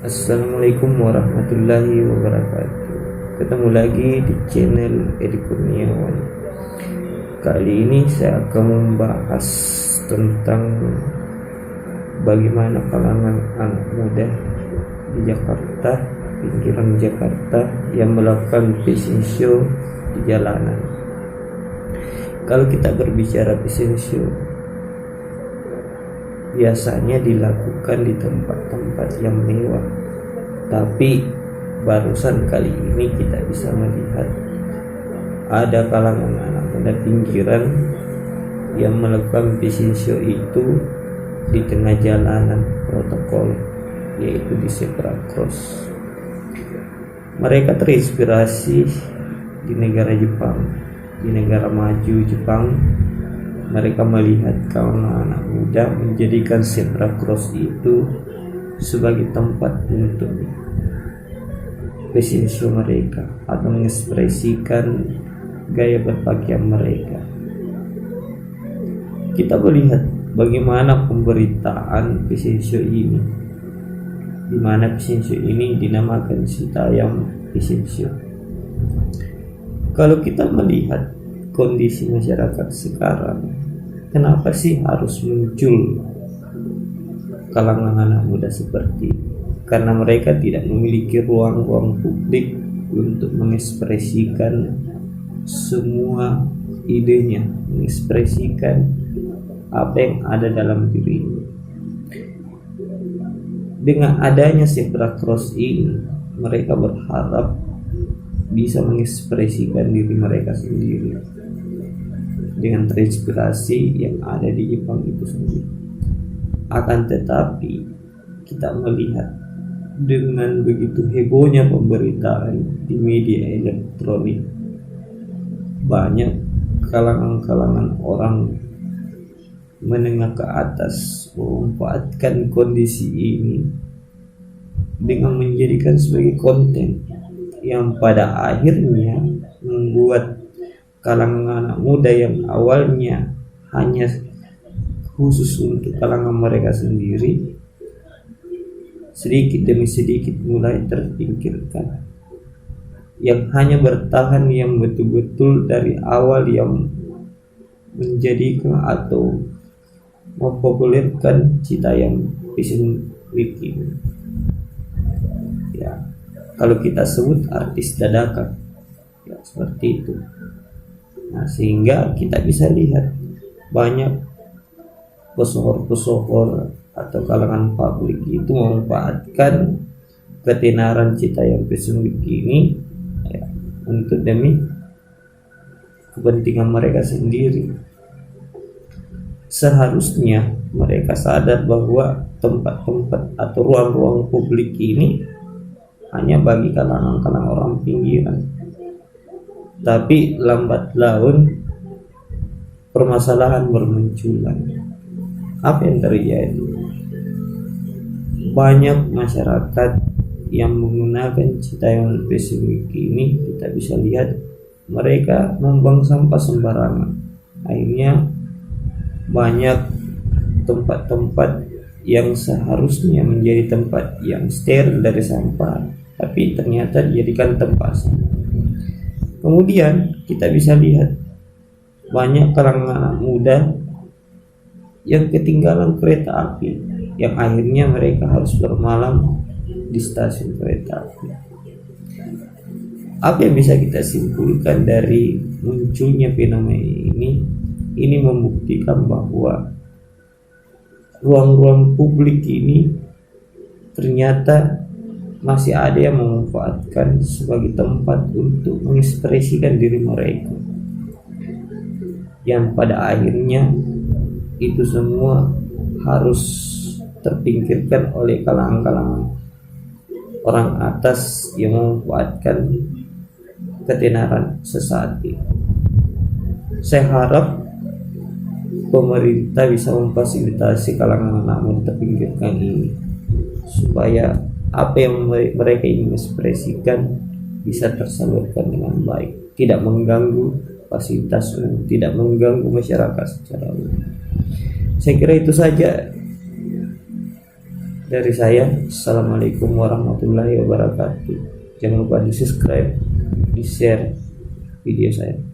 Assalamualaikum warahmatullahi wabarakatuh. Ketemu lagi di channel Edi Kurniawan. Kali ini saya akan membahas tentang bagaimana kalangan anak muda di Jakarta, pinggiran Jakarta, yang melakukan fashion show di jalanan. Kalau kita berbicara fashion show, biasanya dilakukan di tempat-tempat yang mewah, tapi barusan kali ini kita bisa melihat ada kalangan anak muda pinggiran yang melakukan fashion show itu di tengah jalanan protokol, yaitu di zebra cross. Mereka terinspirasi di negara Jepang, di negara maju Jepang. Mereka melihat kaum anak muda menjadikan zebra cross itu sebagai tempat untuk fashion show mereka atau mengekspresikan gaya berpakaian mereka. Kita melihat bagaimana pemberitaan fashion show ini, di mana fashion show ini dinamakan Citayam Fashion Show. Kalau kita melihat kondisi masyarakat sekarang, kenapa sih harus muncul kalangan anak muda seperti ini? Karena mereka tidak memiliki ruang-ruang publik untuk mengekspresikan semua idenya, mengekspresikan apa yang ada dalam dirinya. Dengan adanya zebra cross ini, mereka berharap bisa mengekspresikan diri mereka sendiri dengan terinspirasi yang ada di Jepang itu sendiri. Akan tetapi kita melihat dengan begitu hebohnya pemberitaan di media elektronik, banyak kalangan-kalangan orang menengah ke atas memanfaatkan kondisi ini dengan menjadikan sebagai konten yang pada akhirnya membuat kalangan anak muda yang awalnya hanya khusus untuk kalangan mereka sendiri, sedikit demi sedikit mulai terpinggirkan. Yang hanya bertahan yang betul-betul dari awal yang menjadikan atau mempopulerkan Citayam Fashion Week ini. Ya, kalau kita sebut artis dadakan, ya seperti itu. Nah, sehingga kita bisa lihat banyak pesohor-pesohor atau kalangan publik itu memanfaatkan ketenaran Citayam Fashion Week ini, ya, untuk demi kepentingan mereka sendiri. Seharusnya mereka sadar bahwa tempat-tempat atau ruang-ruang publik ini hanya bagi kalangan-kalangan orang pinggiran. Tapi lambat laun permasalahan bermunculan. Apa yang terjadi? Banyak masyarakat yang menggunakan Citayam Fashion Week ini, kita bisa lihat mereka membuang sampah sembarangan. Akhirnya banyak tempat-tempat yang seharusnya menjadi tempat yang steril dari sampah, tapi ternyata dijadikan tempat sampah. Kemudian kita bisa lihat banyak kalangan anak muda yang ketinggalan kereta api, yang akhirnya mereka harus bermalam di stasiun kereta api. Apa yang bisa kita simpulkan dari munculnya fenomena ini? Ini membuktikan bahwa ruang-ruang publik ini ternyata masih ada yang memanfaatkan sebagai tempat untuk mengekspresikan diri mereka, yang pada akhirnya itu semua harus terpinggirkan oleh kalangan-kalangan orang atas yang memanfaatkan ketenaran sesaat ini. Saya harap pemerintah bisa memfasilitasi kalangan anak muda terpinggirkan ini, supaya apa yang mereka ingin ekspresikan bisa tersalurkan dengan baik, tidak mengganggu fasilitas umum, tidak mengganggu masyarakat secara umum. Saya kira itu saja Dari saya, assalamualaikum warahmatullahi wabarakatuh. Jangan lupa di subscribe, di share video saya.